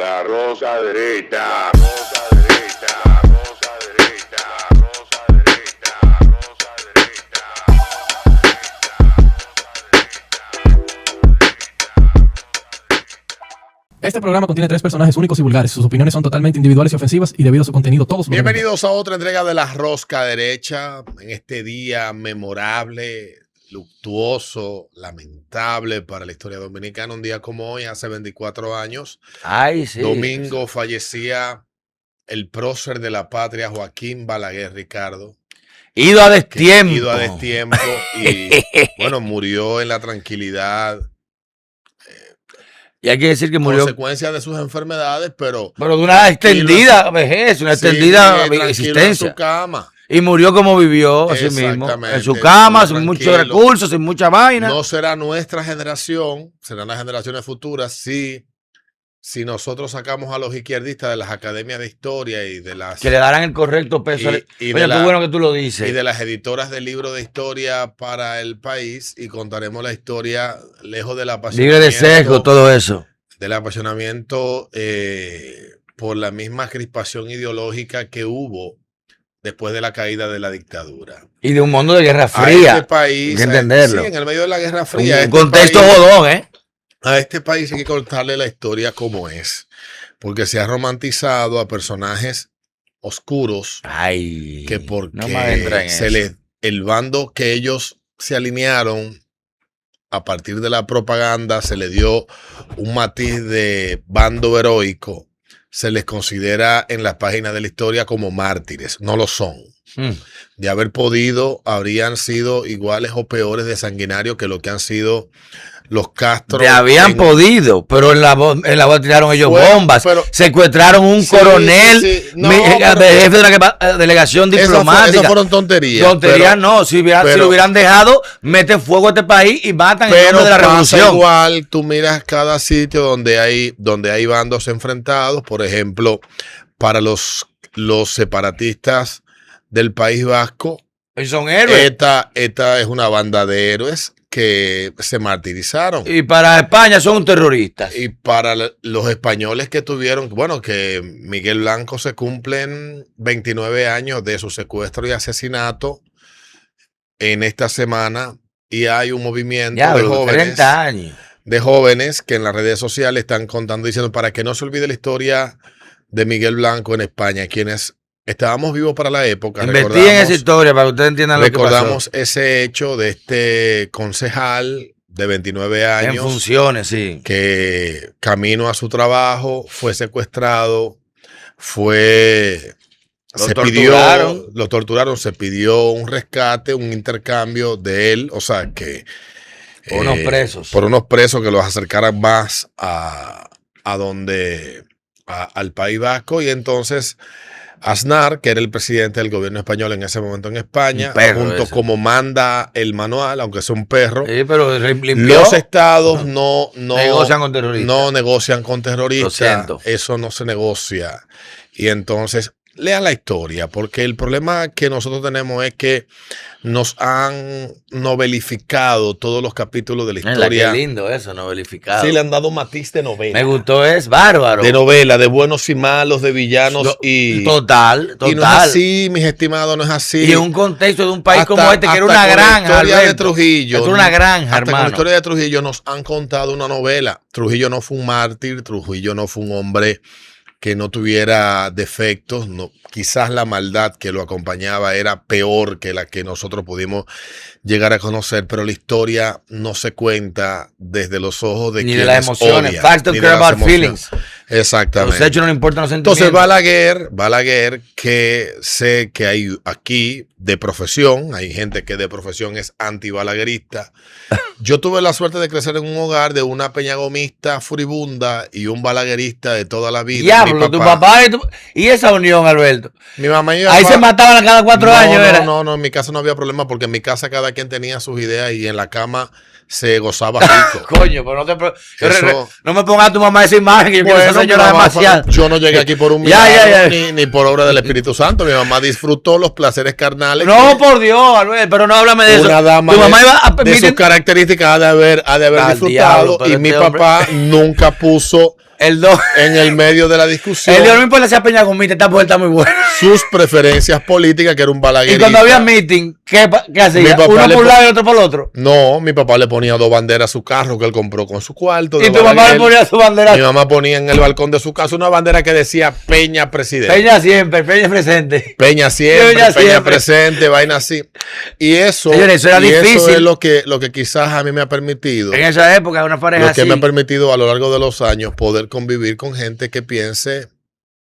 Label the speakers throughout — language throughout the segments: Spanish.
Speaker 1: La rosa derecha, rosa derecha, rosa derecha, rosa derecha, rosa derecha.
Speaker 2: Este programa contiene 3 personajes únicos y vulgares. Sus opiniones son totalmente individuales y ofensivas y debido a su contenido todos...
Speaker 3: Bienvenidos a otra entrega de La Rosca Derecha en este día memorable, luctuoso, lamentable para la historia dominicana. Un día como hoy, hace 24 años,
Speaker 4: Ay, sí.
Speaker 3: domingo, fallecía el prócer de la patria, Joaquín Balaguer Ricardo.
Speaker 4: Ido a destiempo.
Speaker 3: Ido a destiempo y, bueno, murió en la tranquilidad.
Speaker 4: Y hay que decir que murió.
Speaker 3: Consecuencia de sus enfermedades, pero
Speaker 4: de una extendida vejez, una extendida existencia.
Speaker 3: En su cama.
Speaker 4: Y murió como vivió, así mismo. En su cama, sin muchos recursos, sin mucha vaina.
Speaker 3: No será nuestra generación, serán las generaciones futuras, si nosotros sacamos a los izquierdistas de las academias de historia y de las...
Speaker 4: Que le darán el correcto peso. Oye, qué bueno que tú lo dices.
Speaker 3: Y de las editoras de libros de historia para el país, y contaremos la historia lejos del apasionamiento.
Speaker 4: Libre de sesgo, todo eso.
Speaker 3: Del apasionamiento por la misma crispación ideológica que hubo después de la caída de la dictadura.
Speaker 4: Y de un mundo de guerra fría.
Speaker 3: A este país,
Speaker 4: hay que entenderlo.
Speaker 3: Sí, en el medio de la guerra fría.
Speaker 4: Un contexto jodón, ¿eh?
Speaker 3: A este país hay que contarle la historia como es, porque se ha romantizado a personajes oscuros.
Speaker 4: Ay,
Speaker 3: que porque
Speaker 4: no me
Speaker 3: el bando que ellos se alinearon a partir de la propaganda se le dio un matiz de bando heroico, se les considera en las páginas de la historia como mártires. No lo son. De haber podido, habrían sido iguales o peores de sanguinarios que lo que han sido los Castro.
Speaker 4: Podido, pero en la voz tiraron ellos bombas, secuestraron un coronel, jefe de una delegación diplomática.
Speaker 3: Esas fueron tonterías.
Speaker 4: Tonterías no, si lo hubieran dejado, meten fuego a este país y matan en nombre de la revolución.
Speaker 3: Igual, tú miras cada sitio donde hay bandos enfrentados, por ejemplo, para los separatistas del País Vasco.
Speaker 4: Ellos son héroes.
Speaker 3: Esta es una banda de héroes que se martirizaron.
Speaker 4: Y para España son terroristas.
Speaker 3: Y para los españoles que tuvieron, bueno, que Miguel Blanco se cumplen 29 años de su secuestro y asesinato en esta semana, y hay un movimiento de jóvenes.
Speaker 4: 30 años.
Speaker 3: De jóvenes que en las redes sociales están contando, diciendo, para que no se olvide la historia de Miguel Blanco en España, quienes estábamos vivos para la época.
Speaker 4: Investiguen esa historia para que ustedes entiendan lo que pasó.
Speaker 3: Recordamos ese hecho de este concejal de 29 años.
Speaker 4: En funciones, sí.
Speaker 3: Que camino a su trabajo fue secuestrado, lo torturaron, se pidió un rescate, un intercambio de él, o sea que...
Speaker 4: Por unos presos.
Speaker 3: Por unos presos que los acercaran más al País Vasco, y entonces... Aznar, que era el presidente del gobierno español en ese momento en España, junto como manda el manual, aunque sea un perro,
Speaker 4: sí, pero
Speaker 3: los estados no
Speaker 4: negocian con terroristas.
Speaker 3: No negocian con terroristas.
Speaker 4: Lo siento.
Speaker 3: Eso no se negocia. Y entonces, lean la historia, porque el problema que nosotros tenemos es que nos han novelificado todos los capítulos de la historia.
Speaker 4: Qué lindo eso, novelificado.
Speaker 3: Sí, le han dado matiz de novela.
Speaker 4: Me gustó, es bárbaro.
Speaker 3: De novela, de buenos y malos, de villanos y...
Speaker 4: Total.
Speaker 3: Y no es así, mis estimados, no es así.
Speaker 4: Y en un contexto de un país como este, que era una granja,
Speaker 3: la historia de Trujillo.
Speaker 4: Era una granja, hermano.
Speaker 3: Con la historia de Trujillo nos han contado una novela. Trujillo no fue un mártir, Trujillo no fue un hombre que no tuviera defectos, no, quizás la maldad que lo acompañaba era peor que la que nosotros pudimos llegar a conocer, pero la historia no se cuenta desde los ojos de
Speaker 4: ni
Speaker 3: quienes
Speaker 4: de las emociones.
Speaker 3: odian,
Speaker 4: Facts don't care about feelings.
Speaker 3: Exactamente.
Speaker 4: Los hechos no le importan los sentimientos.
Speaker 3: Entonces Balaguer, que sé que hay aquí de profesión, hay gente que de profesión es anti-balaguerista. Yo tuve la suerte de crecer en un hogar de una peñagomista furibunda y un balaguerista de toda la vida.
Speaker 4: Diablo, tu papá y esa unión, Alberto.
Speaker 3: Mi mamá y mi
Speaker 4: ahí
Speaker 3: papá,
Speaker 4: se mataban a cada 4 años.
Speaker 3: No, en mi casa no había problema, porque en mi casa cada quien tenía sus ideas y en la cama se gozaba rico.
Speaker 4: Coño, pero no me pongas a tu mamá esa imagen, que yo quiero esa señora demasiado.
Speaker 3: Yo no llegué aquí por un milagro ni por obra del Espíritu Santo. Mi mamá disfrutó los placeres carnales.
Speaker 4: No, por Dios, Albert, pero no háblame de eso.
Speaker 3: Una dama
Speaker 4: tu mamá iba
Speaker 3: de sus características ha de haber disfrutado, diablo, y mi papá nunca puso
Speaker 4: El 2.
Speaker 3: en el medio de la discusión.
Speaker 4: El Dios no me importa si a Peña Gomita, esta puerta muy buena.
Speaker 3: Sus preferencias políticas, que era un balaguerista.
Speaker 4: Y cuando había meeting, ¿qué hacía? ¿Uno por un lado y el otro por el otro?
Speaker 3: No, mi papá le ponía 2 banderas a su carro que él compró con su cuarto.
Speaker 4: ¿Y tu mamá le ponía su bandera?
Speaker 3: Mi mamá ponía en el balcón de su casa una bandera que decía Peña presidente.
Speaker 4: Peña siempre, Peña presente.
Speaker 3: Peña siempre,
Speaker 4: Peña
Speaker 3: Peña
Speaker 4: siempre.
Speaker 3: presente, vaina así. Y eso,
Speaker 4: Señores, eso era difícil.
Speaker 3: Eso es lo que quizás a mí me ha permitido.
Speaker 4: En esa época, una pareja
Speaker 3: Lo que
Speaker 4: así.
Speaker 3: me ha permitido a lo largo de los años poder convivir con gente que piense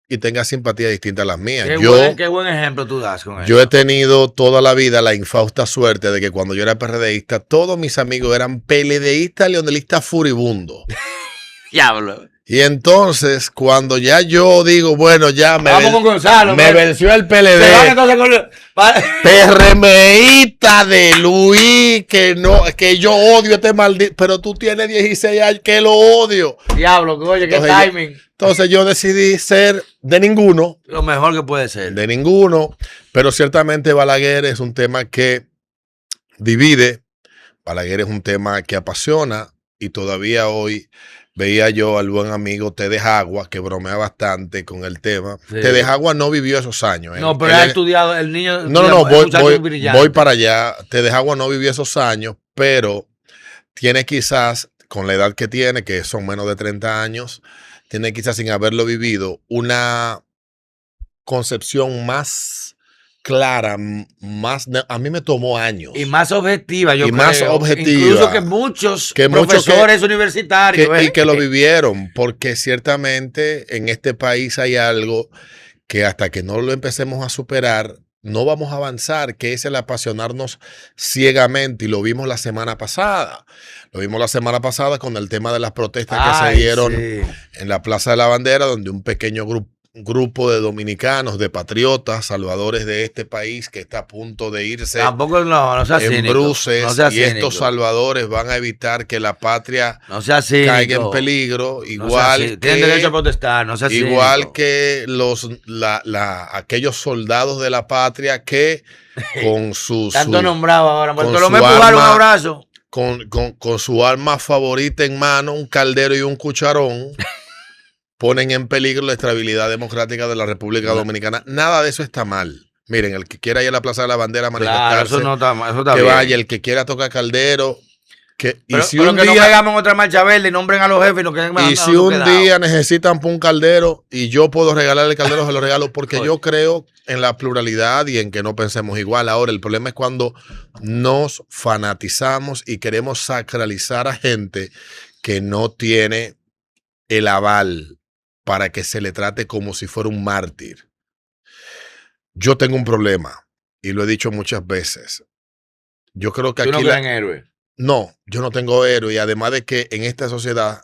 Speaker 3: y tenga simpatía distinta a las mías.
Speaker 4: Qué buen ejemplo tú das con eso.
Speaker 3: Yo he tenido toda la vida la infausta suerte de que cuando yo era PRDista, todos mis amigos eran PLDistas, leonelistas furibundos.
Speaker 4: Diablo.
Speaker 3: Y entonces, cuando ya yo digo, bueno, ya
Speaker 4: Vamos con Gonzalo.
Speaker 3: me venció el PLD.
Speaker 4: Se van entonces con...
Speaker 3: PRMista de Luis, que yo odio este maldito, pero tú tienes 16 años, que lo odio.
Speaker 4: Diablo, oye, qué
Speaker 3: Entonces,
Speaker 4: timing.
Speaker 3: Entonces yo decidí ser de ninguno.
Speaker 4: Lo mejor que puede ser.
Speaker 3: De ninguno, pero ciertamente Balaguer es un tema que divide, Balaguer es un tema que apasiona y todavía hoy veía yo al buen amigo Tede Jagua que bromea bastante con el tema. Sí. Tede Jagua no vivió esos años.
Speaker 4: No, pero ha estudiado, el niño...
Speaker 3: No, voy para allá. Tede Jagua no vivió esos años, pero tiene quizás, con la edad que tiene, que son menos de 30 años, tiene quizás sin haberlo vivido una concepción más clara, a mí me tomó años.
Speaker 4: Y más objetiva, yo creo.
Speaker 3: Más objetiva.
Speaker 4: Incluso que muchos profesores universitarios.
Speaker 3: Y que lo vivieron, porque ciertamente en este país hay algo que hasta que no lo empecemos a superar, no vamos a avanzar, que es el apasionarnos ciegamente, y lo vimos la semana pasada. Lo vimos la semana pasada con el tema de las protestas que se dieron en la Plaza de la Bandera, donde un pequeño grupo de dominicanos, de patriotas, salvadores de este país que está a punto de irse en bruces, y estos salvadores van a evitar que la patria caiga en peligro, igual
Speaker 4: tienen derecho a protestar,
Speaker 3: igual que aquellos soldados de la patria que con sus
Speaker 4: tanto nombrado ahora,
Speaker 3: un abrazo. Con su arma favorita en mano, un caldero y un cucharón, ponen en peligro la estabilidad democrática de la República Dominicana. Nada de eso está mal. Miren, el que quiera ir a la Plaza de la Bandera a manifestarse,
Speaker 4: eso no está mal, eso está
Speaker 3: que
Speaker 4: bien.
Speaker 3: vaya, el que quiera tocar caldero,
Speaker 4: pero que no caigamos en otra marcha verde y nombren a los jefes y nos queden más.
Speaker 3: Y si un día necesitan un caldero y yo puedo regalarle el caldero, se lo regalo, porque yo creo en la pluralidad y en que no pensemos igual. Ahora, el problema es cuando nos fanatizamos y queremos sacralizar a gente que no tiene el aval para que se le trate como si fuera un mártir. Yo tengo un problema y lo he dicho muchas veces. Yo creo que
Speaker 4: ¿Tú
Speaker 3: aquí
Speaker 4: no crees en héroe?
Speaker 3: No, yo no tengo héroe, y además de que en esta sociedad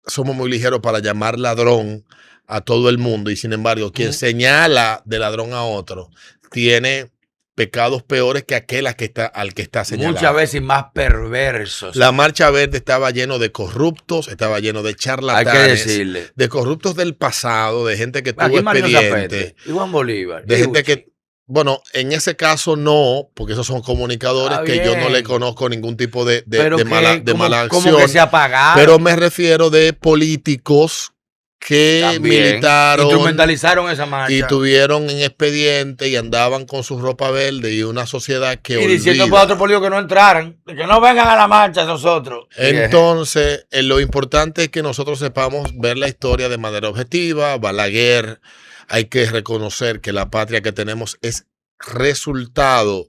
Speaker 3: somos muy ligeros para llamar ladrón a todo el mundo, y sin embargo quien señala de ladrón a otro tiene pecados peores que aquel al que está señalado.
Speaker 4: Muchas veces más perversos.
Speaker 3: La Marcha Verde estaba lleno de corruptos, estaba lleno de charlatanes,
Speaker 4: hay que decirle,
Speaker 3: de corruptos del pasado, de gente que tuvo expediente,
Speaker 4: Juan Bolívar,
Speaker 3: de gente que, bueno, en ese caso no, porque esos son comunicadores que yo no le conozco ningún tipo de mala acción.
Speaker 4: Como que se apagaron.
Speaker 3: Pero me refiero de políticos que también militaron,
Speaker 4: instrumentalizaron esa marcha
Speaker 3: y tuvieron en expediente y andaban con su ropa verde, y una sociedad que olvida.
Speaker 4: Diciendo para otros políticos que no entraran, que no vengan a la marcha nosotros.
Speaker 3: Entonces, lo importante es que nosotros sepamos ver la historia de manera objetiva. Balaguer, hay que reconocer que la patria que tenemos es resultado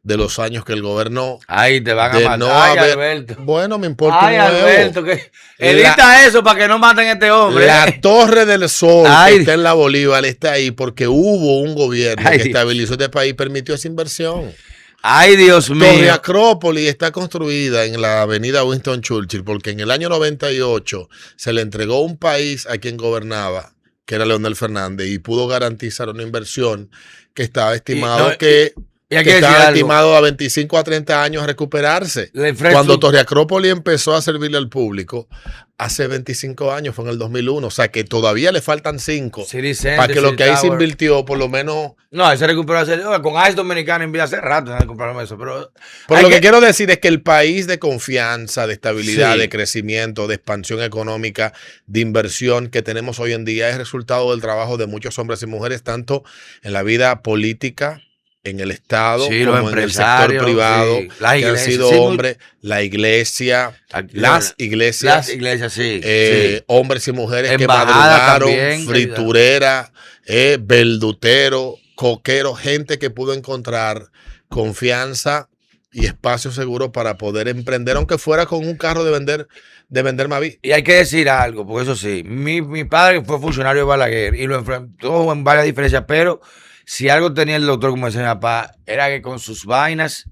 Speaker 3: de los años que él gobernó.
Speaker 4: Ahí te van a matar. No Alberto.
Speaker 3: Bueno, me importa.
Speaker 4: Ay, Alberto, que edita eso para que no maten a este hombre.
Speaker 3: La Torre del Sol que está en la Bolívar está ahí porque hubo un gobierno que estabilizó este país y permitió esa inversión.
Speaker 4: Ay, Dios mío.
Speaker 3: Torre Acrópolis está construida en la avenida Winston Churchill porque en el año 98 se le entregó un país a quien gobernaba, que era Leonel Fernández, y pudo garantizar una inversión que estaba estimado
Speaker 4: Y hay
Speaker 3: que
Speaker 4: que decir
Speaker 3: estaba
Speaker 4: algo.
Speaker 3: estimado a 25 a 30 años a recuperarse. Cuando Torre Acrópolis empezó a servirle al público, hace 25 años, fue en el 2001. O sea que todavía le faltan 5 para que lo que ahí se invirtió, por lo menos.
Speaker 4: No, ese recuperó con Ice Dominicana en vida hace rato, no recuperaron eso. Pero
Speaker 3: lo que quiero decir es que el país de confianza, de estabilidad, de crecimiento, de expansión económica, de inversión que tenemos hoy en día es resultado del trabajo de muchos hombres y mujeres, tanto en la vida política, en el Estado, como en el sector privado, que han sido hombres, la iglesia, las iglesias,
Speaker 4: sí.
Speaker 3: Hombres y mujeres que madrugaron, fritureras, verduteros, coqueros, gente que pudo encontrar confianza y espacio seguro para poder emprender, aunque fuera con un carro de vender Maví.
Speaker 4: Y hay que decir algo, porque eso sí, mi padre fue funcionario de Balaguer y lo enfrentó en varias diferencias, pero si algo tenía el doctor, como decía mi papá, era que con sus vainas,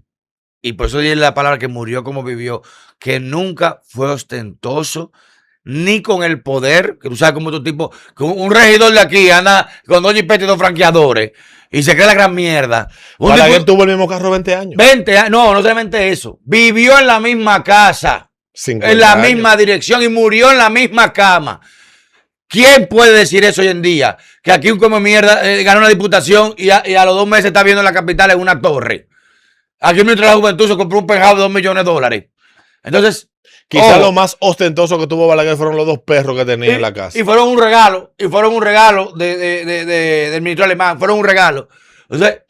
Speaker 4: y por eso dije la palabra que murió como vivió, que nunca fue ostentoso, ni con el poder, que tú sabes como tu tipo, un regidor de aquí anda con doña y Pete y dos franqueadores, y se cree la gran mierda.
Speaker 3: Balaguer tuvo el mismo carro 20 años.
Speaker 4: 20 años, no solamente eso, vivió en la misma casa, en la misma dirección y murió en la misma cama. ¿Quién puede decir eso hoy en día? Que aquí un come mierda gana una diputación y a los 2 meses está viendo en la capital en una torre. Aquí un ministro de la Juventud se compró un penthouse de $2 millones. Entonces,
Speaker 3: quizás lo más ostentoso que tuvo Balaguer fueron los 2 perros que tenía en la casa.
Speaker 4: Y fueron un regalo, del ministro alemán, fueron un regalo. Entonces,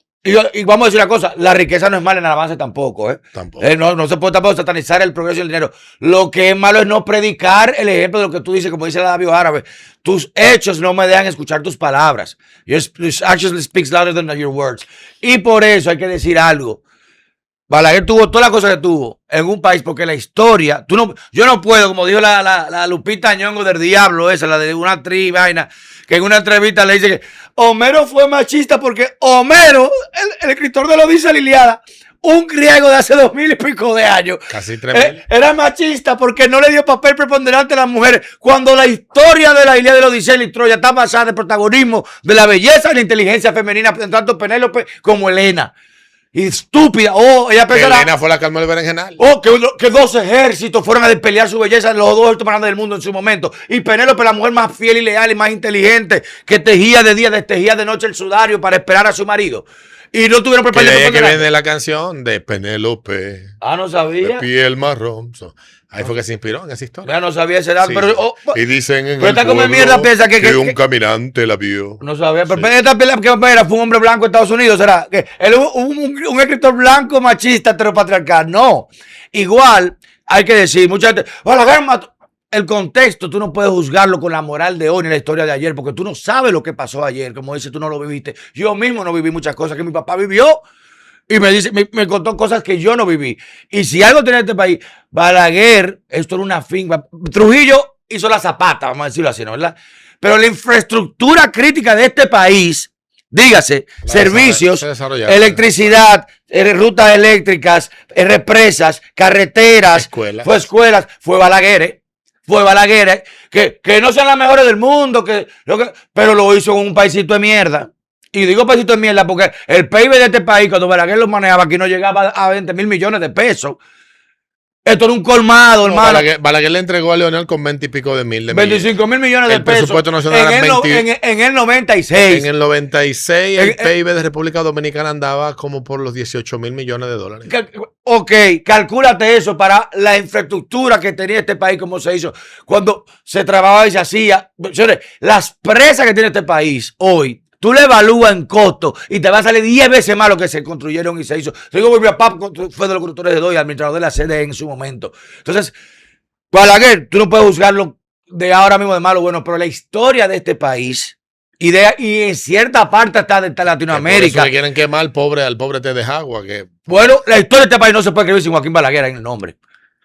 Speaker 4: y vamos a decir una cosa, la riqueza no es mala en el avance tampoco, ¿eh?
Speaker 3: Tampoco.
Speaker 4: No se puede tampoco satanizar el progreso y el dinero. Lo que es malo es no predicar el ejemplo de lo que tú dices, como dice el labio árabe. Tus hechos no me dejan escuchar tus palabras. Your actions speaks louder than your words. Y por eso hay que decir algo. Balaguer tuvo todas las cosas que tuvo en un país, porque la historia, yo no puedo, como dijo la Lupita Ñongo del Diablo, esa, la de una actriz vaina, que en una entrevista le dice que Homero fue machista porque Homero, el escritor de la Odisea de la Ilíada, un griego de hace 2000 y pico de años,
Speaker 3: casi 3000,
Speaker 4: era machista porque no le dio papel preponderante a las mujeres, cuando la historia de la Ilíada de la Odisea y la Troya está basada en el protagonismo de la belleza y la inteligencia femenina, tanto Penélope como Helena. Y estúpida. Ella pensará.
Speaker 3: Helena fue la que armó el berenjenal.
Speaker 4: Que 2 ejércitos fueron a despelear su belleza, los 2 ejércitos más grandes del mundo en su momento. Y Penélope, la mujer más fiel y leal y más inteligente, que tejía de día, destejía de noche el sudario para esperar a su marido. Y no tuvieron
Speaker 3: preparación. Que viene la canción de Penélope.
Speaker 4: No sabía.
Speaker 3: De piel marrón. Ahí fue que se inspiró en esa historia.
Speaker 4: Ya no sabía ese dato, sí.
Speaker 3: Y dicen en
Speaker 4: el pueblo mierda piensa que
Speaker 3: un caminante la vio.
Speaker 4: No sabía, pero sí. Esta pelea que fue un hombre blanco en Estados Unidos, ¿será? Que él es un escritor blanco machista heteropatriarcal. No. Igual, hay que decir, mucha gente, el contexto, tú no puedes juzgarlo con la moral de hoy ni la historia de ayer, porque tú no sabes lo que pasó ayer. Como dices, tú no lo viviste. Yo mismo no viví muchas cosas que mi papá vivió. Y me contó cosas que yo no viví. Y si algo tenía este país, Balaguer, esto era una finca. Trujillo hizo la zapata, vamos a decirlo así, ¿no? ¿Verdad? Pero la infraestructura crítica de este país, dígase, servicios, electricidad, rutas eléctricas, represas, carreteras, escuelas, fue Balaguer, que no sean las mejores del mundo, pero lo hizo en un paisito de mierda. Y digo paisito de mierda porque el PIB de este país, cuando Balaguer lo manejaba, aquí no llegaba a 20 mil millones de pesos. Esto era un colmado, hermano.
Speaker 3: Balaguer le entregó a Leonel con 20 y pico de mil.
Speaker 4: 25 mil millones de pesos.
Speaker 3: El presupuesto nacional
Speaker 4: en el 96.
Speaker 3: En el 96 el PIB de República Dominicana andaba como por los 18 mil millones de dólares.
Speaker 4: Ok, calcúlate eso para la infraestructura que tenía este país, como se hizo. Cuando se trabajaba y se hacía. Las presas que tiene este país hoy, tú le evalúas en costo y te va a salir 10 veces más lo que se construyeron y se hizo. Digo, mi papá fue de los constructores de DOI, administrador de la sede en su momento. Entonces, Balaguer, tú no puedes juzgarlo de ahora mismo de malo o bueno, pero la historia de este país y en cierta parte hasta de Latinoamérica.
Speaker 3: Por eso le quieren quemar al pobre Té de Jagua.
Speaker 4: Bueno, la historia de este país no se puede escribir sin Joaquín Balaguer en el nombre.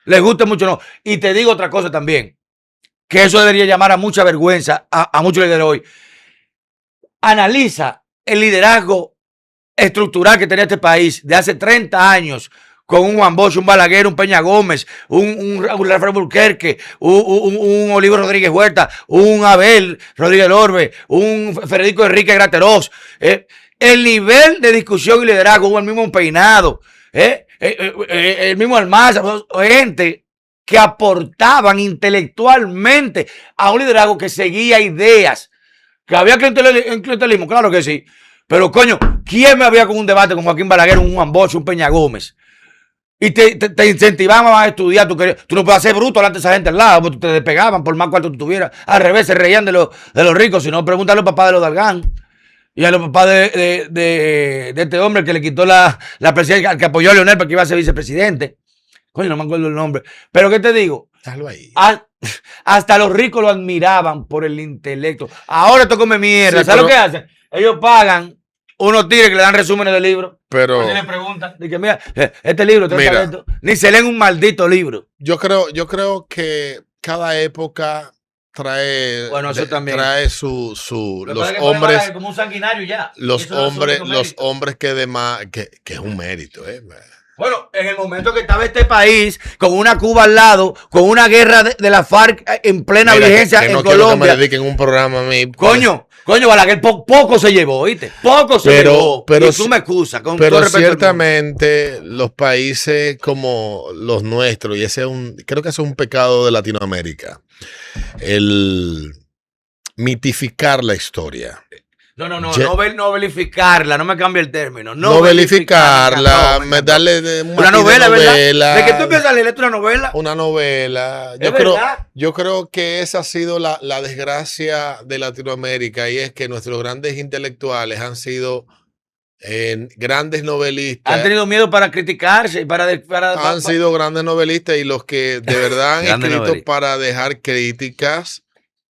Speaker 4: Les guste mucho, no. Y te digo otra cosa también, que eso debería llamar a mucha vergüenza a muchos líderes hoy. Analiza el liderazgo estructural que tenía este país de hace 30 años con un Juan Bosch, un Balaguer, un Peña Gómez, un Rafael Burquerque, un Olivo Rodríguez Huerta, un Abel Rodríguez Orbe, un Federico Enrique Graterós. el nivel de discusión y liderazgo, hubo el mismo Peinado, el mismo Almanza, gente que aportaban intelectualmente a un liderazgo que seguía ideas, que había clientelismo, claro que sí, pero coño, ¿quién me había con un debate con Joaquín Balaguer, un Juan Bosch, un Peña Gómez? Y te incentivaban a estudiar, tú no puedes ser bruto delante de esa gente al lado, porque te despegaban por más cuarto tú tuvieras, al revés, se reían de los ricos, si no, pregúntale a los papás de los Dalgán. Y a los papás de este hombre que le quitó la presidencia, al que apoyó a Leonel para que iba a ser vicepresidente. Coño, no me acuerdo el nombre. Pero ¿qué te digo?
Speaker 3: Déjalo ahí.
Speaker 4: Hasta los ricos lo admiraban por el intelecto. Ahora esto come mierda.
Speaker 3: Sí,
Speaker 4: ¿Sabes lo que hacen? Ellos pagan unos tigres que le dan resúmenes de libros.
Speaker 3: Pero
Speaker 4: Si le preguntan, dicen, mira, este libro,
Speaker 3: Mira.
Speaker 4: esto. Ni se leen un maldito libro.
Speaker 3: yo creo que cada época trae,
Speaker 4: Bueno, eso también.
Speaker 3: trae los hombres,
Speaker 4: como un sanguinario ya.
Speaker 3: los hombres que es un mérito,
Speaker 4: Bueno, en el momento que estaba este país con una Cuba al lado, con una guerra de la FARC en plena
Speaker 3: Mira,
Speaker 4: vigencia
Speaker 3: que
Speaker 4: en
Speaker 3: no quiero que
Speaker 4: Colombia.
Speaker 3: me dediquen un programa a mí.
Speaker 4: Coño, Balaguer poco se llevó, ¿oíste? Poco se llevó.
Speaker 3: Pero
Speaker 4: y tú me excusas. Con todo
Speaker 3: Pero
Speaker 4: respeto al mundo.
Speaker 3: ciertamente los países como los nuestros, y creo que ese es un pecado de Latinoamérica, el mitificar la historia.
Speaker 4: No, novelificarla, no me cambie el término.
Speaker 3: Novelificarla, darle
Speaker 4: una novela, ¿verdad? De que tú empiezas a leer una novela.
Speaker 3: Una novela. Yo creo que esa ha sido la desgracia de Latinoamérica, y es que nuestros grandes intelectuales han sido grandes novelistas.
Speaker 4: Han tenido miedo para criticarse y
Speaker 3: han sido grandes novelistas, y los que de verdad han
Speaker 4: Grandes
Speaker 3: escrito
Speaker 4: novelistas.
Speaker 3: para dejar críticas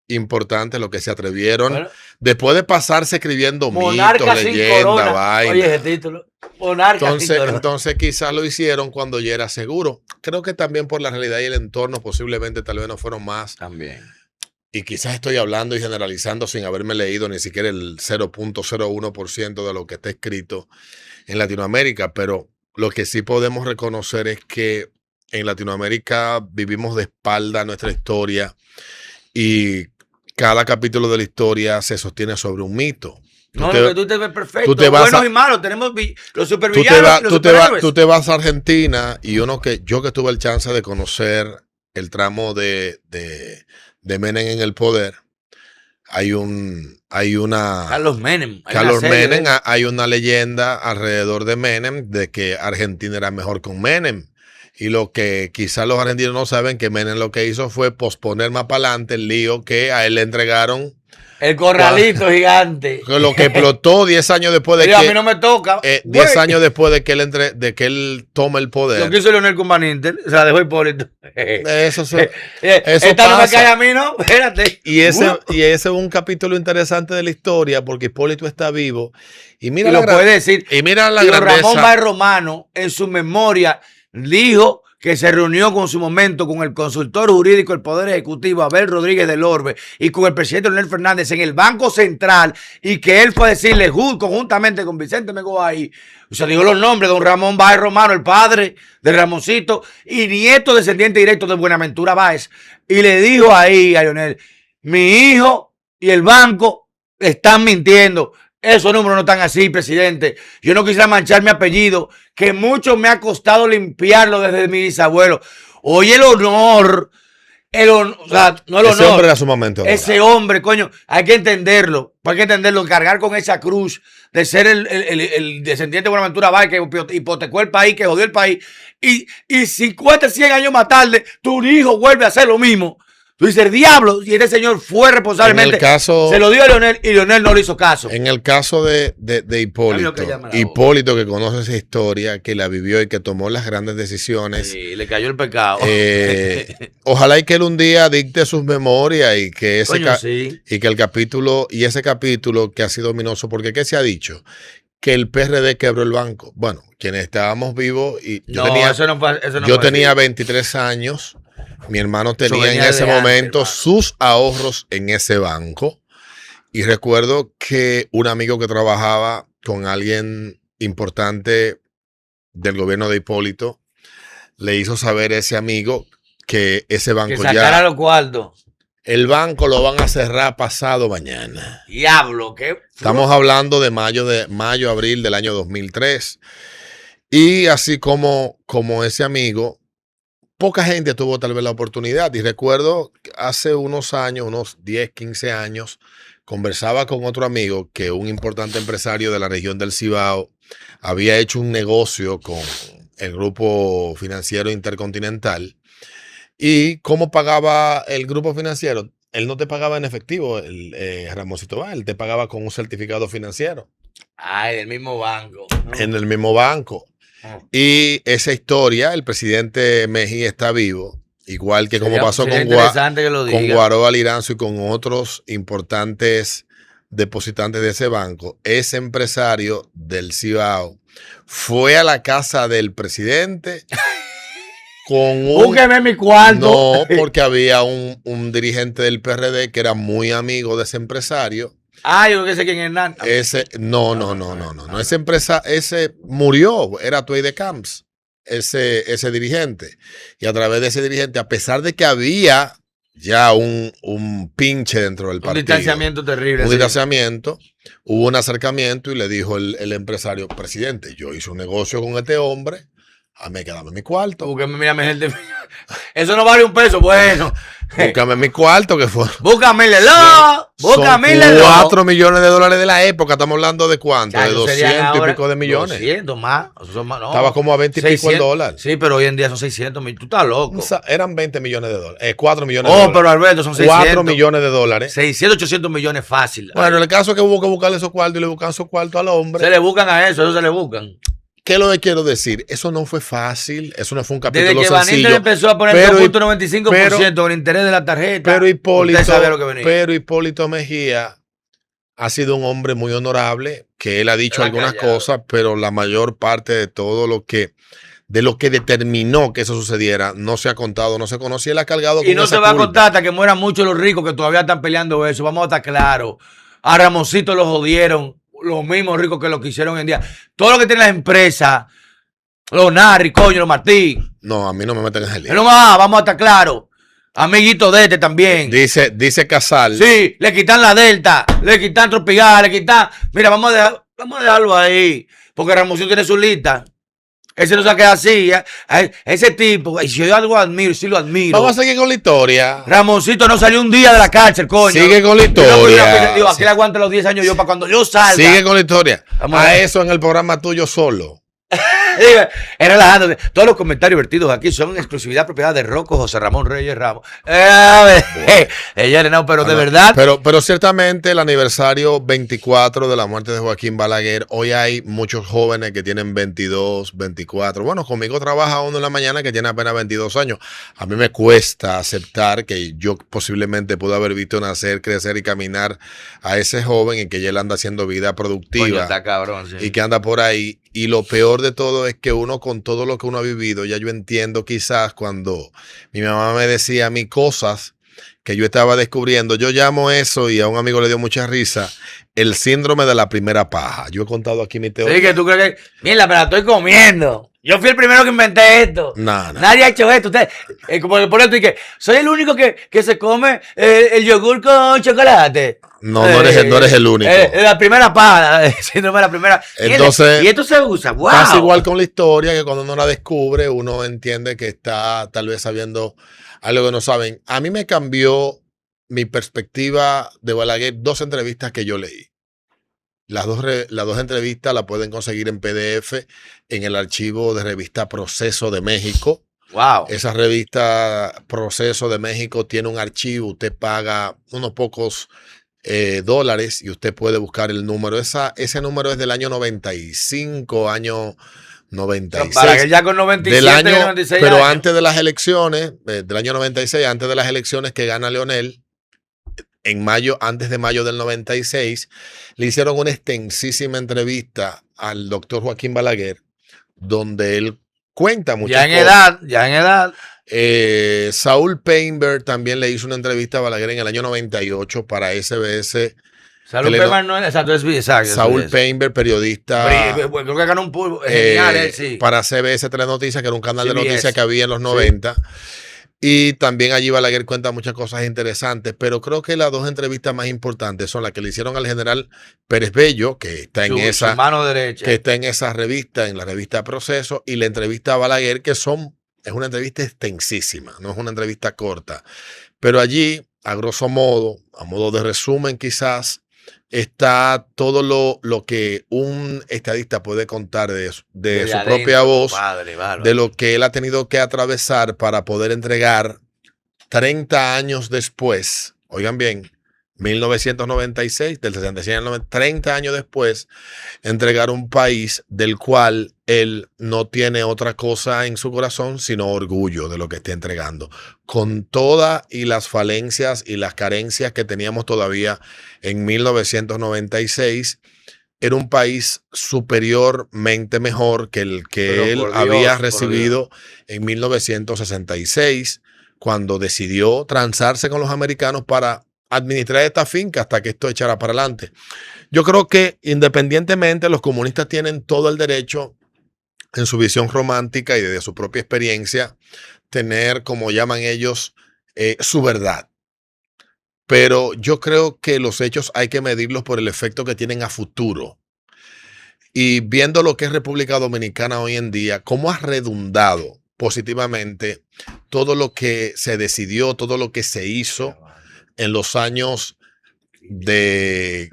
Speaker 3: importantes, los que se atrevieron,
Speaker 4: Bueno.
Speaker 3: después de pasarse escribiendo
Speaker 4: Monarca
Speaker 3: mitos,
Speaker 4: sin
Speaker 3: leyendas,
Speaker 4: corona.
Speaker 3: vainas.
Speaker 4: Oye, ese título. Monarca sin corona.
Speaker 3: Entonces quizás lo hicieron cuando ya era seguro. Creo que también por la realidad y el entorno posiblemente tal vez no fueron más.
Speaker 4: También.
Speaker 3: Y quizás estoy hablando y generalizando sin haberme leído ni siquiera el 0.01% de lo que está escrito en Latinoamérica, pero lo que sí podemos reconocer es que en Latinoamérica vivimos de espalda a nuestra historia, y cada capítulo de la historia se sostiene sobre un mito.
Speaker 4: Lo que tú te ves perfecto.
Speaker 3: tú te vas
Speaker 4: Buenos
Speaker 3: a-
Speaker 4: y malos. Tenemos los
Speaker 3: Tú
Speaker 4: supervillanos y los superhéroes.
Speaker 3: te vas a Argentina, y yo que tuve el chance de conocer el tramo de Menem en el poder, hay una
Speaker 4: Carlos Menem.
Speaker 3: hay una leyenda alrededor de Menem de que Argentina era mejor con Menem. Y lo que quizás los argentinos no saben, que Menem lo que hizo fue posponer más para adelante el lío que a él le entregaron.
Speaker 4: El corralito gigante.
Speaker 3: Lo que explotó 10 años después de
Speaker 4: Pero a mí
Speaker 3: que
Speaker 4: no me toca.
Speaker 3: 10 años después de que él toma el
Speaker 4: Lo
Speaker 3: poder.
Speaker 4: que hizo Leonel con Van Inter, se la dejó Hipólito.
Speaker 3: Eso
Speaker 4: Esta no me
Speaker 3: pasa.
Speaker 4: cae a mí, ¿no? Espérate.
Speaker 3: Y ese es un capítulo interesante de la historia, porque Hipólito está vivo. Y mira
Speaker 4: Y lo puede decir.
Speaker 3: Y mira la
Speaker 4: Tío Ramón
Speaker 3: grandeza.
Speaker 4: Báez Romano, en su memoria, dijo que se reunió con su momento con el consultor jurídico del Poder Ejecutivo, Abel Rodríguez del Orbe, y con el presidente Leonel Fernández en el Banco Central, y que él fue a decirle conjuntamente con Vicente Megoay, o sea, dijo los nombres, don Ramón Báez Romano, el padre de Ramoncito, y nieto descendiente directo de Buenaventura Báez, y le dijo ahí a Leonel, mi hijo y el banco están mintiendo. Esos números no están así, presidente. Yo no quisiera manchar mi apellido, que mucho me ha costado limpiarlo desde mi bisabuelo. Oye, el honor, o sea, no el honor.
Speaker 3: Ese hombre era sumamente honorable.
Speaker 4: Ese hombre, coño, hay que entenderlo. Cargar con esa cruz de ser el descendiente de Buenaventura Báez que hipotecó el país, que jodió el país. Y 50, 100 años más tarde, tu hijo vuelve a hacer lo mismo. Tú dices, el diablo, y este señor fue responsablemente. Se lo dio a Leonel y Leonel no le hizo caso.
Speaker 3: En el caso de Hipólito, Hipólito, que conoce esa historia, que la vivió y que tomó las grandes decisiones.
Speaker 4: Sí, le cayó el pecado.
Speaker 3: Ojalá y que él un día dicte sus memorias, y que
Speaker 4: sí.
Speaker 3: y que ese capítulo que ha sido ominoso, porque ¿qué se ha dicho? Que el PRD quebró el banco. Bueno, quienes estábamos vivos, y yo tenía 23 años. Mi hermano tenía en ese momento sus ahorros en ese banco. Y recuerdo que un amigo que trabajaba con alguien importante del gobierno de Hipólito le hizo saber a ese amigo que ese banco
Speaker 4: que sacara los cuartos.
Speaker 3: El banco lo van a cerrar pasado mañana.
Speaker 4: Diablo, ¿qué?
Speaker 3: Estamos hablando de mayo, abril del año 2003. Y así como ese amigo, poca gente tuvo tal vez la oportunidad. Y recuerdo hace unos años, unos 10, 15 años, conversaba con otro amigo que un importante empresario de la región del Cibao había hecho un negocio con el grupo financiero Intercontinental. ¿Y cómo pagaba el grupo financiero? Él no te pagaba en efectivo, Ramoncito va, él te pagaba con un certificado financiero.
Speaker 4: Ay, del mismo banco.
Speaker 3: En el mismo banco. Y esa historia, el presidente Mejía está vivo, igual que como pasó con Guaró Aliranzo y con otros importantes depositantes de ese banco. Ese empresario del Cibao fue a la casa del presidente con
Speaker 4: búsqueme mi cuarto.
Speaker 3: No, porque había un dirigente del PRD que era muy amigo de ese empresario.
Speaker 4: Ah, yo que sé quién es Hernán.
Speaker 3: No. Ese murió, era Tuey de Camps, ese dirigente. Y a través de ese dirigente, a pesar de que había ya un pinche dentro del partido.
Speaker 4: Un distanciamiento terrible.
Speaker 3: Un distanciamiento, hubo un acercamiento y le dijo el empresario, presidente, yo hice un negocio con este hombre. Me quedame mi cuarto.
Speaker 4: Búscame, mírame, gente. Eso no vale un peso, bueno.
Speaker 3: Búscame mi cuarto, que fue.
Speaker 4: Búscamelo. Búscamelo.
Speaker 3: 4 millones de dólares de la época. Estamos hablando de cuánto, de 200 y pico de millones.
Speaker 4: 200 más. Son más no.
Speaker 3: Estaba como a 20 y pico el dólar.
Speaker 4: Sí, pero hoy en día son 600 mil. Tú estás loco.
Speaker 3: Eran 20 millones de dólares. 4 millones de dólares.
Speaker 4: Pero Alberto, son 600.
Speaker 3: 4 millones de dólares.
Speaker 4: 600, 800 millones fácil.
Speaker 3: Bueno, en el caso que hubo que buscarle esos cuartos y le buscan esos cuartos al hombre.
Speaker 4: Se le buscan a eso se le buscan.
Speaker 3: ¿Qué es lo que quiero decir? Eso no fue fácil, eso no fue un capítulo
Speaker 4: sencillo. Desde que
Speaker 3: sencillo.
Speaker 4: Van empezó a poner 2.95% con el interés de la tarjeta.
Speaker 3: Pero
Speaker 4: Hipólito,
Speaker 3: Hipólito Mejía ha sido un hombre muy honorable, que él ha dicho algunas cosas, pero la mayor parte de todo lo que determinó que eso sucediera no se ha contado, no se conocía. Él ha cargado con
Speaker 4: y no se va a contar hasta que mueran muchos los ricos que todavía están peleando eso. Vamos a estar claros. A Ramoncito lo jodieron. Los mismos ricos que lo que hicieron hoy en día. Todo lo que tienen las empresas, los Narri, coño, los Martín.
Speaker 3: No, a mí no me meten en ese lío.
Speaker 4: No más, vamos a estar claros. Amiguito de este también.
Speaker 3: Dice Casal.
Speaker 4: Sí, le quitan la Delta, le quitan Tropical, le quitan. Mira, vamos a dejarlo ahí. Porque Ramoncito tiene su lista. Ese no se queda así. Ese tipo, y si yo algo admiro, sí lo admiro.
Speaker 3: Vamos a seguir con la historia.
Speaker 4: Ramoncito no salió un día de la cárcel, coño.
Speaker 3: Sigue con la historia.
Speaker 4: Digo, aquí le aguanta los 10 años yo para cuando yo salga.
Speaker 3: Sigue con la historia. A eso en el programa tuyo solo.
Speaker 4: Es relajándote. Todos los comentarios vertidos aquí son exclusividad propiedad de Rocco José Ramón Reyes Ramos. No, pero de verdad.
Speaker 3: Pero ciertamente el aniversario 24 de la muerte de Joaquín Balaguer, hoy hay muchos jóvenes que tienen 22, 24. Bueno, conmigo trabaja uno en la mañana que tiene apenas 22 años. A mí me cuesta aceptar que yo posiblemente pude haber visto nacer, crecer y caminar a ese joven y que ya él anda haciendo vida productiva.
Speaker 4: Coño, está cabrón, sí.
Speaker 3: Y que anda por ahí. Y lo peor de todo es que uno, con todo lo que uno ha vivido, ya yo entiendo quizás cuando mi mamá me decía a mí cosas que yo estaba descubriendo, yo llamo eso, y a un amigo le dio mucha risa, el síndrome de la primera paja. Yo he contado aquí mi teoría.
Speaker 4: Sí, que tú crees que, mira, me la estoy comiendo. Yo fui el primero que inventé esto.
Speaker 3: No.
Speaker 4: Nadie ha hecho esto. Usted, como por esto, y que soy el único que se come el yogur con chocolate.
Speaker 3: No eres el único.
Speaker 4: La primera paja, síndrome de la primera.
Speaker 3: Entonces,
Speaker 4: y esto se usa. ¡Wow!
Speaker 3: Pasa igual con la historia, que cuando uno la descubre, uno entiende que está tal vez sabiendo algo que no saben. A mí me cambió mi perspectiva de Balaguer 2 entrevistas que yo leí. Las dos entrevistas las pueden conseguir en PDF en el archivo de revista Proceso de México.
Speaker 4: Wow.
Speaker 3: Esa revista Proceso de México tiene un archivo, usted paga unos pocos dólares y usted puede buscar el número. Ese número es del año 95, año 96.
Speaker 4: Para que ya con 97, 96
Speaker 3: pero
Speaker 4: años.
Speaker 3: Antes de las elecciones, del año 96, antes de las elecciones que gana Leonel, antes de mayo del 96, le hicieron una extensísima entrevista al doctor Joaquín Balaguer, donde él cuenta muchas cosas.
Speaker 4: Ya en edad.
Speaker 3: Saúl Painberg también le hizo una entrevista a Balaguer en el año 98 para SBS.
Speaker 4: Saúl Painberg no es exacto.
Speaker 3: Saúl Painberg, periodista.
Speaker 4: Creo que ganó un pulpo. Genial, sí.
Speaker 3: Para CBS Telenoticias, que era un canal de
Speaker 4: CBS.
Speaker 3: noticias que había en los 90. Y también allí Balaguer cuenta muchas cosas interesantes, pero creo que las dos entrevistas más importantes son las que le hicieron al general Pérez Bello, que está en
Speaker 4: Su mano derecha.
Speaker 3: que está en esa revista, en la revista Proceso, y la entrevista a Balaguer, es una entrevista extensísima, no es una entrevista corta. Pero allí, a grosso modo, a modo de resumen quizás, está todo lo que un estadista puede contar de su
Speaker 4: adentro,
Speaker 3: propia voz,
Speaker 4: padre,
Speaker 3: de lo que él ha tenido que atravesar para poder entregar 30 años después, oigan bien, 1996, del 66 al 90, 30 años después, entregar un país del cual él no tiene otra cosa en su corazón sino orgullo de lo que está entregando, con todas y las falencias y las carencias que teníamos todavía en 1996. Era un país superiormente mejor que el que él había recibido en 1966, cuando decidió transarse con los americanos para administrar esta finca hasta que esto echara para adelante. Yo creo que independientemente los comunistas tienen todo el derecho, en su visión romántica y desde su propia experiencia, tener, como llaman ellos, su verdad. Pero yo creo que los hechos hay que medirlos por el efecto que tienen a futuro. Y viendo lo que es República Dominicana hoy en día, cómo ha redundado positivamente todo lo que se decidió, todo lo que se hizo en los años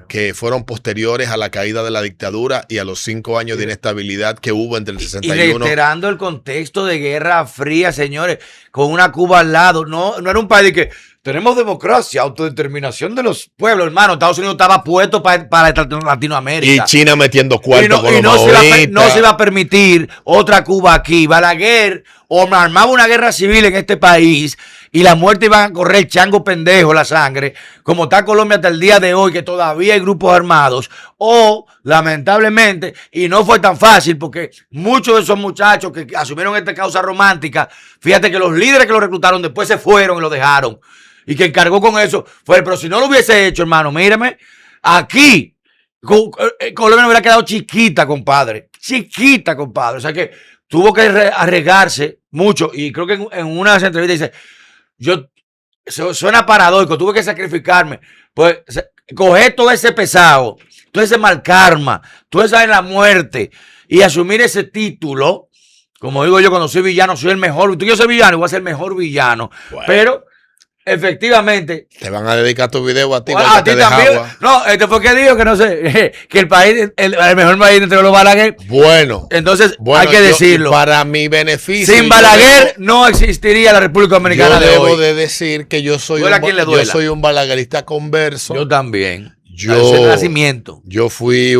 Speaker 3: que fueron posteriores a la caída de la dictadura y a los 5 años de inestabilidad que hubo entre el 61.
Speaker 4: Y reiterando el contexto de Guerra Fría, señores, con una Cuba al lado. No era un país que tenemos democracia, autodeterminación de los pueblos, hermano. Estados Unidos estaba puesto para Latinoamérica.
Speaker 3: Y China metiendo cuarto con los
Speaker 4: no se iba a permitir otra Cuba aquí. Balaguer armaba una guerra civil en este país y la muerte iban a correr chango pendejo la sangre, como está Colombia hasta el día de hoy, que todavía hay grupos armados, o lamentablemente, y no fue tan fácil porque muchos de esos muchachos que asumieron esta causa romántica, fíjate que los líderes que lo reclutaron después se fueron y lo dejaron, y que encargó con eso fue, pero si no lo hubiese hecho, hermano, mírame, aquí Colombia hubiera quedado chiquita, compadre, o sea que tuvo que arriesgarse mucho, y creo que en una de las entrevistas dice, suena paradójico, tuve que sacrificarme, pues coger todo ese pesado, todo ese mal karma, toda esa en la muerte y asumir ese título, como digo yo, cuando soy villano, soy el mejor, yo soy villano, voy a ser el mejor villano, bueno. Pero efectivamente.
Speaker 3: Te van a dedicar tu video a ti.
Speaker 4: Bueno, a ti también. No, fue que dijo que no sé, que el país, el mejor país entre los Balaguer.
Speaker 3: Bueno.
Speaker 4: Entonces, hay que decirlo.
Speaker 3: Para mi beneficio.
Speaker 4: Sin Balaguer no existiría la República Dominicana de hoy.
Speaker 3: Yo debo de decir que yo soy un balaguerista converso.
Speaker 4: Yo también.
Speaker 3: Nacimiento. Yo fui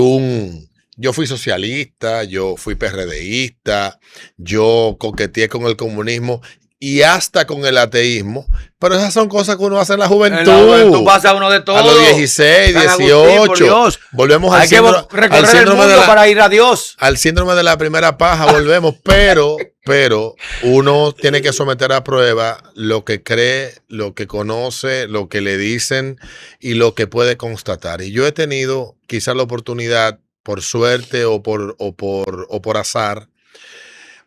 Speaker 3: socialista, yo fui PRDista, yo coqueteé con el comunismo y hasta con el ateísmo, pero esas son cosas que uno hace en la juventud. En la juventud
Speaker 4: pasa uno de todo.
Speaker 3: A los 16, 18. Volvemos al síndrome,
Speaker 4: recorrer el mundo para ir a Dios.
Speaker 3: Al síndrome de la primera paja volvemos, pero uno tiene que someter a prueba lo que cree, lo que conoce, lo que le dicen y lo que puede constatar. Y yo he tenido quizás la oportunidad, por suerte o por azar,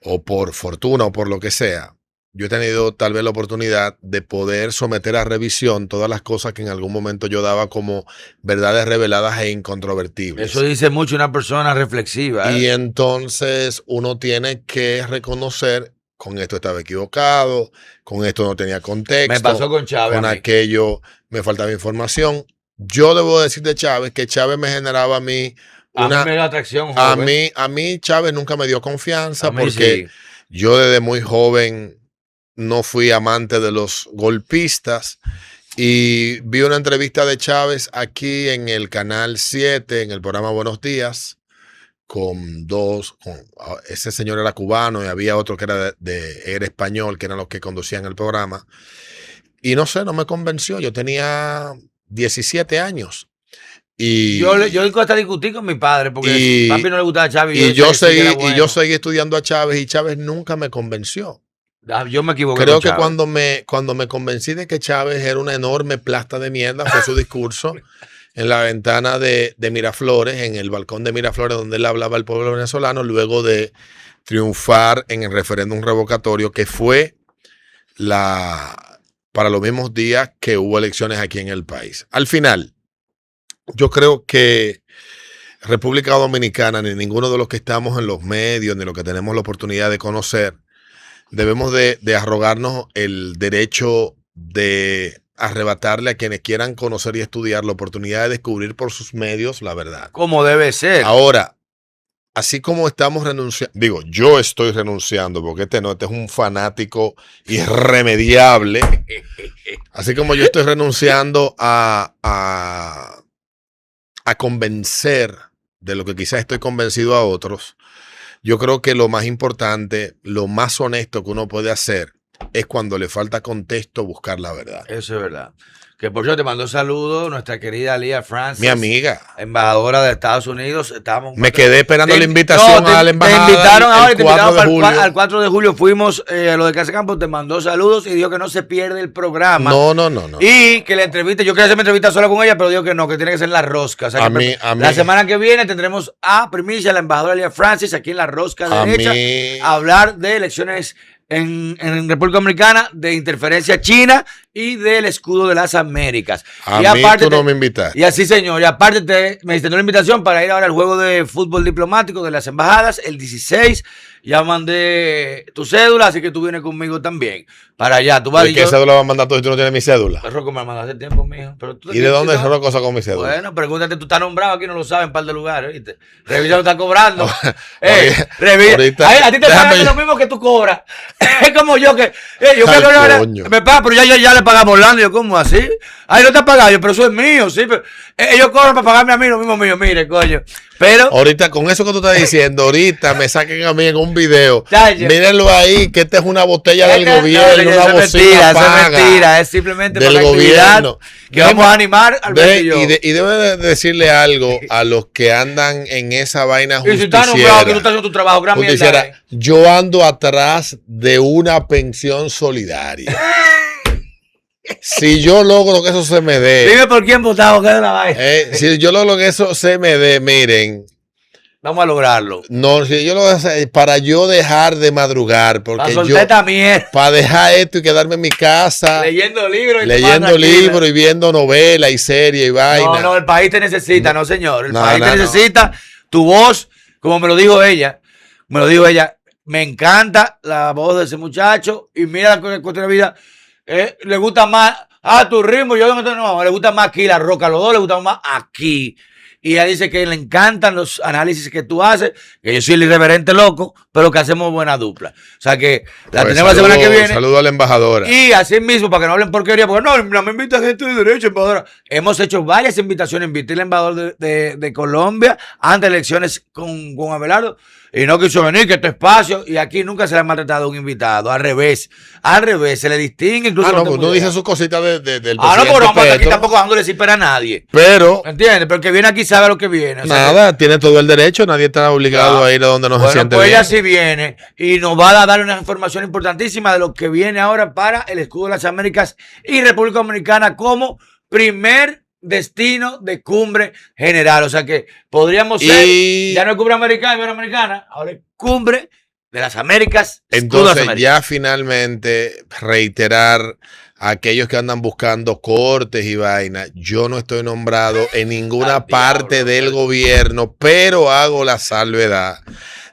Speaker 3: o por fortuna o por lo que sea, yo he tenido tal vez la oportunidad de poder someter a revisión todas las cosas que en algún momento yo daba como verdades reveladas e incontrovertibles.
Speaker 4: Eso dice mucho una persona reflexiva.
Speaker 3: Y entonces uno tiene que reconocer, con esto estaba equivocado, con esto no tenía contexto.
Speaker 4: Me pasó con Chávez.
Speaker 3: Con aquello me faltaba información. Yo debo decir de Chávez que Chávez me generaba a mí una...
Speaker 4: A mí me dio atracción.
Speaker 3: A mí Chávez nunca me dio confianza porque yo desde muy joven no fui amante de los golpistas y vi una entrevista de Chávez aquí en el Canal 7, en el programa Buenos Días, ese señor era cubano y había otro que era español, que eran los que conducían el programa. Y no sé, no me convenció. Yo tenía 17 años. Y
Speaker 4: yo hasta discutí con mi padre porque a papi no le gustaba Chávez.
Speaker 3: Y yo seguí estudiando a Chávez y Chávez nunca me convenció.
Speaker 4: Yo me equivoqué.
Speaker 3: Creo que cuando me convencí de que Chávez era una enorme plasta de mierda fue su discurso en la ventana de Miraflores, en el balcón de Miraflores, donde él hablaba al pueblo venezolano luego de triunfar en el referéndum revocatorio, que fue para los mismos días que hubo elecciones aquí en el país. Al final, yo creo que República Dominicana, ni ninguno de los que estamos en los medios, ni los que tenemos la oportunidad de conocer, debemos de arrogarnos el derecho de arrebatarle a quienes quieran conocer y estudiar la oportunidad de descubrir por sus medios la verdad.
Speaker 4: Como debe ser.
Speaker 3: Ahora, así como estamos renunciando, digo, yo estoy renunciando porque este es un fanático irremediable. Así como yo estoy renunciando a convencer de lo que quizás estoy convencido a otros, yo creo que lo más importante, lo más honesto que uno puede hacer es cuando le falta contexto buscar la verdad.
Speaker 4: Eso es verdad. Que por cierto te mandó saludos nuestra querida Lía Francis.
Speaker 3: Mi amiga.
Speaker 4: Embajadora de Estados Unidos.
Speaker 3: Me quedé esperando la invitación a la embajada.
Speaker 4: Te invitaron ahora y te invitaron
Speaker 3: al
Speaker 4: 4 de julio. Fuimos a lo de Casacampo, te mandó saludos y dijo que no se pierde el programa.
Speaker 3: No.
Speaker 4: Y que la entrevista, yo quería hacer mi entrevista sola con ella, pero dijo que no, que tiene que ser en La Rosca. O sea, la semana que viene tendremos a primicia la embajadora Lía Francis aquí en La Rosca derecha a hablar de elecciones en República Dominicana, de interferencia china y del escudo de las Américas.
Speaker 3: A
Speaker 4: y
Speaker 3: mí
Speaker 4: aparte
Speaker 3: tú no me invitaste.
Speaker 4: Y así, señor. Y aparte me extendió la invitación para ir ahora al juego de fútbol diplomático de las embajadas, el 16. Ya mandé tu cédula, así que tú vienes conmigo también. Para allá. Tú vas
Speaker 3: ¿Y qué cédula vas a mandar tú si tú no tienes mi cédula?
Speaker 4: Rocco me la mandaste hace tiempo, mijo. Pero
Speaker 3: ¿Y de dónde es una cosa con mi cédula?
Speaker 4: Bueno, pregúntate, tú estás nombrado aquí, no lo sabes en un par de lugares, ¿viste? Revisa lo que está cobrando. Revisa.
Speaker 3: Ahorita,
Speaker 4: a ti te pagan lo mismo que tú cobras. Es como yo que. Yo me pagan, pero ya le pagamos Orlando. Yo, ¿cómo así? Ay, no te has pagado, yo, pero eso es mío, sí. Pero, ellos cobran para pagarme a mí lo mismo mío, mire, coño. Pero.
Speaker 3: Ahorita, con eso que tú estás diciendo, ahorita me saquen a mí en un video. Mírenlo ahí, que esta es una botella del gobierno, una bocina paga.
Speaker 4: Es mentira, es simplemente
Speaker 3: del
Speaker 4: para la
Speaker 3: gobierno.
Speaker 4: Que vamos a animar al
Speaker 3: y debo de decirle algo a los que andan en esa vaina
Speaker 4: justiciera. Y si estás nombrado que tú estás haciendo tu trabajo, gran mierda.
Speaker 3: Yo ando atrás de una pensión solidaria. Si yo logro que eso se me dé.
Speaker 4: Dime por quién votamos, que es la vaina.
Speaker 3: Si yo logro que eso se me dé, miren.
Speaker 4: Vamos a lograrlo.
Speaker 3: No, si yo lo voy a hacer para yo dejar de madrugar. Porque para dejar esto y quedarme en mi casa.
Speaker 4: Leyendo libros
Speaker 3: y viendo novelas y series y vaina.
Speaker 4: No, el país te necesita, no señor. El país te necesita. Tu voz, como me lo dijo ella. Me encanta la voz de ese muchacho. Y mira la cuestión de vida. Le gusta más a tu ritmo. Le gusta más aquí la roca. Los dos le gustan más aquí. Y ella dice que le encantan los análisis que tú haces, que yo soy el irreverente loco, pero que hacemos buena dupla. O sea que la tenemos la semana que viene.
Speaker 3: Saludo a la embajadora.
Speaker 4: Y así mismo, para que no hablen porquería, porque no me invita gente de derecho, embajadora. Hemos hecho varias invitaciones. Invité al embajador de Colombia antes de elecciones con Abelardo. Y no quiso venir, que este espacio, y aquí nunca se le ha maltratado a un invitado, al revés, se le distingue incluso.
Speaker 3: Pues no dice sus cositas del presidente.
Speaker 4: No, pero vamos aquí tampoco dándole cipper a nadie.
Speaker 3: Pero.
Speaker 4: ¿Entiendes? Pero el que viene aquí sabe lo que viene.
Speaker 3: Nada, tiene todo el derecho, nadie está obligado a ir a donde no se siente
Speaker 4: pues
Speaker 3: bien.
Speaker 4: Ella sí viene y nos va a dar una información importantísima de lo que viene ahora para el escudo de las Américas y República Dominicana como primer destino de cumbre general. O sea que podríamos ser, ya no es cumbre americana, iberoamericana, ahora es cumbre de las Américas.
Speaker 3: Entonces, ya finalmente reiterar a aquellos que andan buscando cortes y vainas, yo no estoy nombrado en ninguna parte del gobierno, pero hago la salvedad.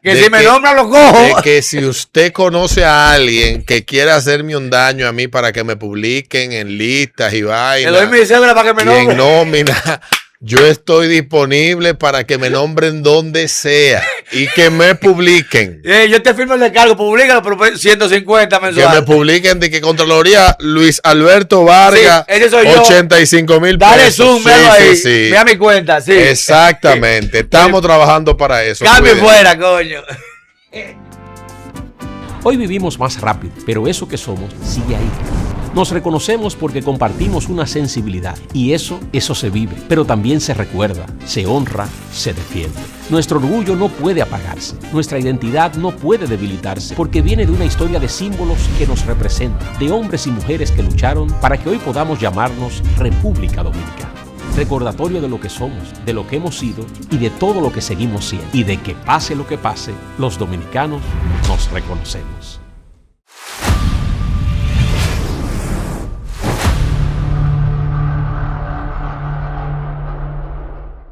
Speaker 4: Que si me nombran los cojo.
Speaker 3: De que si usted conoce a alguien que quiera hacerme un daño a mí para que me publiquen en listas y vainas.
Speaker 4: Le doy mi cédula para que me nombren.
Speaker 3: En nómina. Yo estoy disponible para que me nombren donde sea y que me publiquen.
Speaker 4: Yo te firmo el descargo, publícalo, pero 150 mensuales.
Speaker 3: Que me publiquen de que Contraloría Luis Alberto Vargas, sí,
Speaker 4: ese soy yo.
Speaker 3: 85,000 pesos.
Speaker 4: Dale zoom, ahí. Mira mi cuenta, sí.
Speaker 3: Exactamente, estamos trabajando para eso.
Speaker 4: Cambio fuera, coño.
Speaker 5: Hoy vivimos más rápido, pero eso que somos sigue ahí. Nos reconocemos porque compartimos una sensibilidad y eso se vive, pero también se recuerda, se honra, se defiende. Nuestro orgullo no puede apagarse, nuestra identidad no puede debilitarse porque viene de una historia de símbolos que nos representan, de hombres y mujeres que lucharon para que hoy podamos llamarnos República Dominicana. Recordatorio de lo que somos, de lo que hemos sido y de todo lo que seguimos siendo. Y de que pase lo que pase, los dominicanos nos reconocemos.